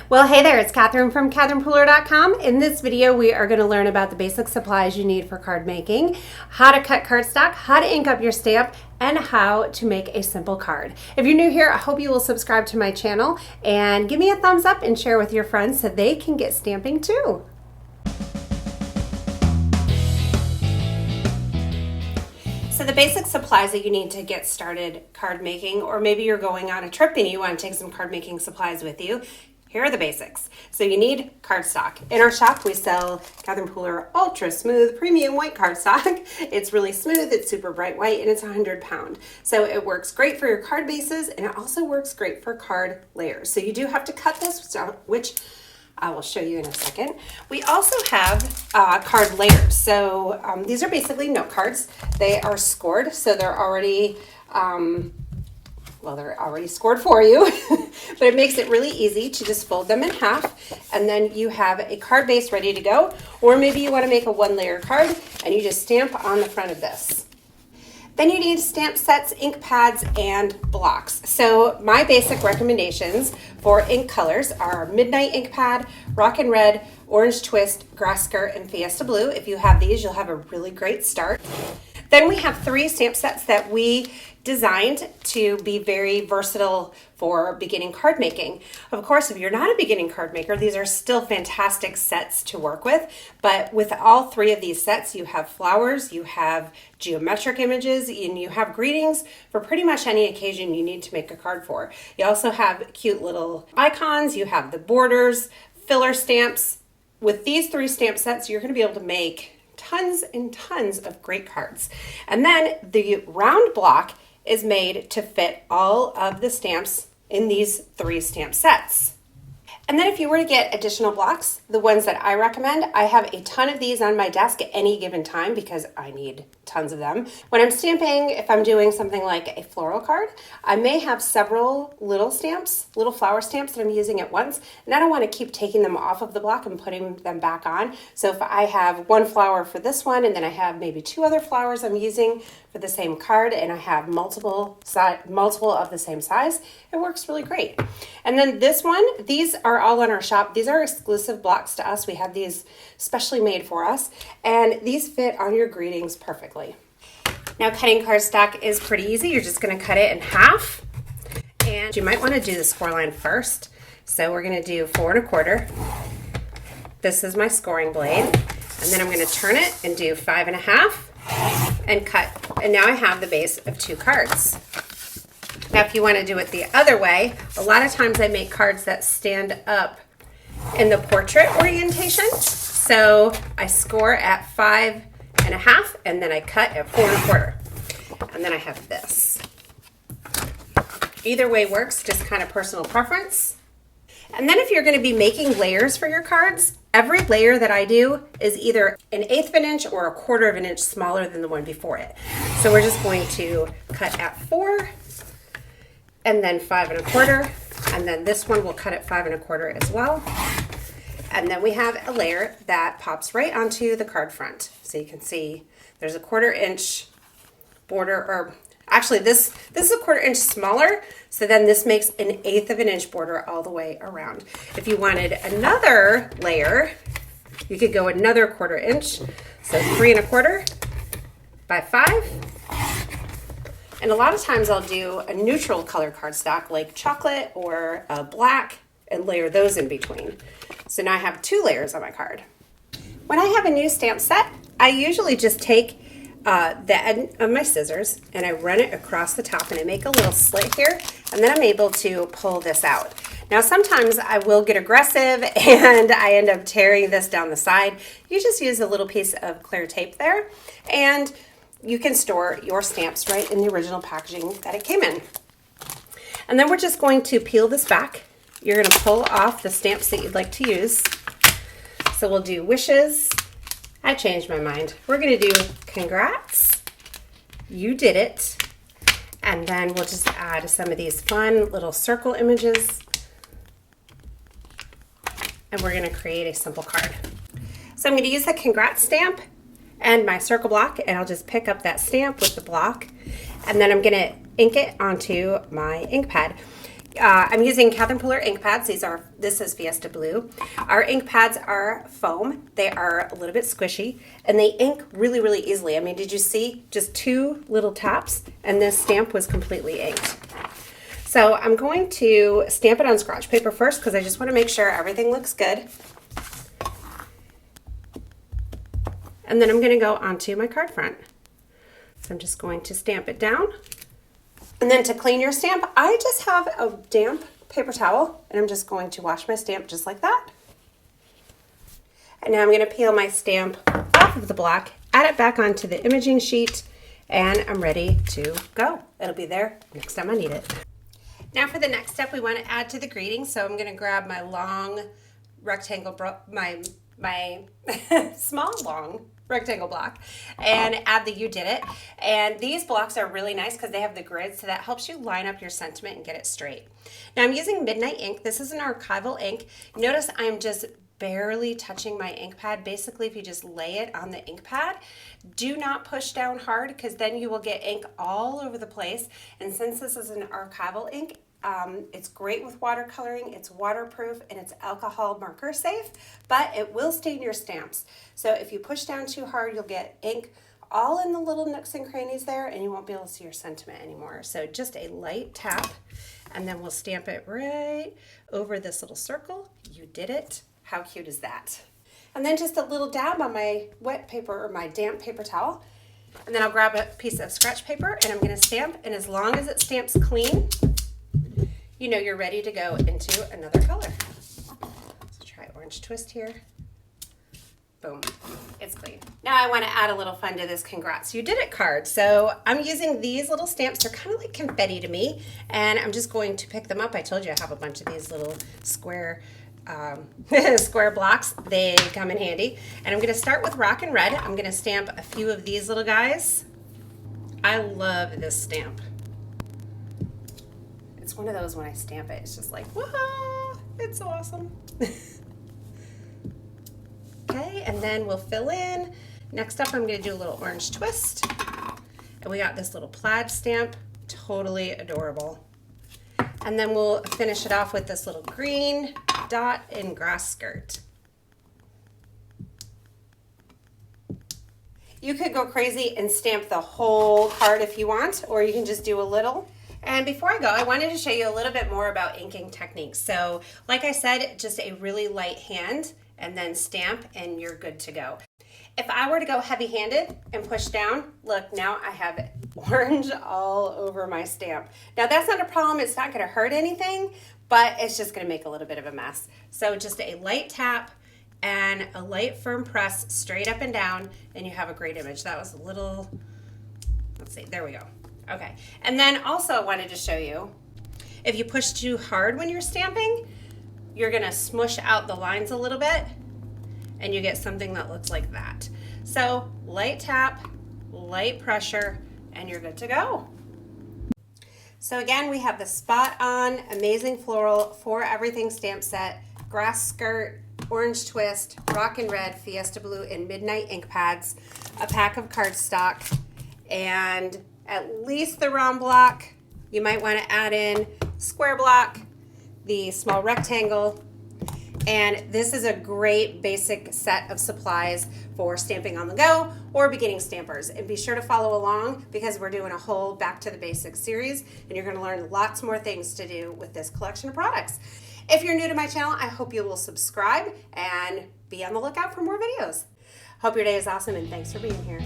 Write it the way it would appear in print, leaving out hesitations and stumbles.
Well, hey there, it's Catherine from CatherinePooler.com. In this video, we are going to learn about the basic supplies you need for card making, how to cut cardstock, how to ink up your stamp, and how to make a simple card. If you're new here, I hope you will subscribe to my channel and give me a thumbs up and share with your friends so they can get stamping too. So the basic supplies that you need to get started card making, or maybe you're going on a trip and you want to take some card making supplies with you, here are the basics. So you need cardstock. In our shop, we sell Catherine Pooler Ultra Smooth Premium White Cardstock. It's really smooth, it's super bright white, and it's 100 pound. So it works great for your card bases, and it also works great for card layers. So you do have to cut this, which I will show you in a second. We also have card layers. So these are basically note cards. They are scored, so they're already they're already scored for you, but it makes it really easy to just fold them in half, and then you have a card base ready to go. Or maybe you want to make a one-layer card and you just stamp on the front of this. Then you need stamp sets, ink pads, and blocks. So my basic recommendations for ink colors are Midnight Ink Pad, Rockin' Red, Orange Twist, Grass Skirt, and Fiesta Blue. If you have these, you'll have a really great start. Then we have 3 stamp sets that we designed to be very versatile for beginning card making. Of course, if you're not a beginning card maker, these are still fantastic sets to work with, but with all 3 of these sets, you have flowers, you have geometric images, and you have greetings for pretty much any occasion you need to make a card for. You also have cute little icons, you have the borders, filler stamps. With these 3 stamp sets, you're going to be able to make tons and tons of great cards. And then the round block is made to fit all of the stamps in these 3 stamp sets. And then if you were to get additional blocks, the ones that I recommend, I have a ton of these on my desk at any given time because I need tons of them. When I'm stamping, if I'm doing something like a floral card, I may have several little stamps, little flower stamps that I'm using at once, and I don't want to keep taking them off of the block and putting them back on. So if I have one flower for this one, and then I have maybe 2 other flowers I'm using for the same card, and I have multiple of the same size, it works really great. And then this one, these are all on our shop. These are exclusive blocks to us. We have these specially made for us, and these fit on your greetings perfectly. Now, cutting cardstock is pretty easy. You're just going to cut it in half, and you might want to do the score line first. So we're going to do 4 1/4. This is my scoring blade, and then I'm going to turn it and do 5 1/2 and cut. And now I have the base of 2 cards. Now, if you want to do it the other way, a lot of times I make cards that stand up in the portrait orientation. So I score at 5 1/2, and then I cut at 4 1/4. And then I have this. Either way works, just kind of personal preference. And then if you're going to be making layers for your cards, every layer that I do is either 1/8 of an inch or 1/4 of an inch smaller than the one before it. So we're just going to cut at 4, and then 5 1/4, and then this one will cut at 5 1/4 as well. And then we have a layer that pops right onto the card front. So you can see there's a 1/4 inch border, or actually this is a 1/4 inch smaller, so then this makes 1/8 of an inch border all the way around. If you wanted another layer, you could go another 1/4 inch, so 3 1/4 by 5. And a lot of times I'll do a neutral color cardstock like chocolate or black and layer those in between. So now I have 2 layers on my card. When I have a new stamp set, I usually just take the end of my scissors and I run it across the top, and I make a little slit here, and then I'm able to pull this out. Now sometimes I will get aggressive and I end up tearing this down the side. You just use a little piece of clear tape there, and you can store your stamps right in the original packaging that it came in. And then we're just going to peel this back. You're going to pull off the stamps that you'd like to use. So we'll do wishes. I changed my mind. We're going to do congrats, you did it. And then we'll just add some of these fun little circle images. And we're going to create a simple card. So I'm going to use the congrats stamp and my circle block, and I'll just pick up that stamp with the block, and then I'm going to ink it onto my ink pad. I'm using Catherine Puller ink pads. This is Fiesta Blue. Our ink pads are foam. They are a little bit squishy and they ink really, really easily. I mean, did you see just 2 little taps and this stamp was completely inked. So I'm going to stamp it on scratch paper first because I just want to make sure everything looks good. And then I'm going to go onto my card front. So I'm just going to stamp it down. And then to clean your stamp, I just have a damp paper towel and I'm just going to wash my stamp just like that. And now I'm going to peel my stamp off of the block, add it back onto the imaging sheet, and I'm ready to go. It'll be there next time I need it. Now for the next step, we want to add to the greeting. So I'm going to grab my long rectangle, my small long rectangle block and add the You Did It. And these blocks are really nice because they have the grid, so that helps you line up your sentiment and get it straight. Now I'm using Midnight ink. This is an archival ink. Notice I'm just barely touching my ink pad. Basically, if you just lay it on the ink pad, do not push down hard because then you will get ink all over the place. And since this is an archival ink, it's great with watercoloring, it's waterproof, and it's alcohol marker safe, but it will stain your stamps. So if you push down too hard, you'll get ink all in the little nooks and crannies there, and you won't be able to see your sentiment anymore. So just a light tap, and then we'll stamp it right over this little circle. You did it. How cute is that? And then just a little dab on my wet paper or my damp paper towel. And then I'll grab a piece of scratch paper and I'm gonna stamp, and as long as it stamps clean, you know you're ready to go into another color. Let's try Orange Twist here. Boom, it's clean. Now I want to add a little fun to this Congrats You Did It card. So I'm using these little stamps. They're kind of like confetti to me, and I'm just going to pick them up. I told you I have a bunch of these little square square blocks. They come in handy. And I'm going to start with Rock and Red. I'm going to stamp a few of these little guys. I love this stamp. It's one of those when I stamp it, it's just like, whoa, it's so awesome. Okay, and then we'll fill in. Next up, I'm gonna do a little Orange Twist. And we got this little plaid stamp, totally adorable. And then we'll finish it off with this little green dot in Grass Skirt. You could go crazy and stamp the whole card if you want, or you can just do a little. And before I go, I wanted to show you a little bit more about inking techniques. So like I said, just a really light hand and then stamp and you're good to go. If I were to go heavy-handed and push down, look, now I have orange all over my stamp. Now that's not a problem, it's not gonna hurt anything, but it's just gonna make a little bit of a mess. So just a light tap and a light firm press straight up and down, and you have a great image. That was a little, let's see, there we go. Okay, and then also I wanted to show you, if you push too hard when you're stamping, you're gonna smush out the lines a little bit and you get something that looks like that. So light tap, light pressure, and you're good to go. So again, we have the Spot On Amazing Floral For Everything stamp set, Grass Skirt, Orange Twist, Rock and Red, Fiesta Blue, and Midnight ink pads, a pack of cardstock, and at least the round block. You might want to add in square block, the small rectangle, and this is a great basic set of supplies for stamping on the go or beginning stampers. And be sure to follow along because we're doing a whole Back to the Basics series, and you're going to learn lots more things to do with this collection of products. If you're new to my channel, I hope you will subscribe and be on the lookout for more videos. Hope your day is awesome, and thanks for being here.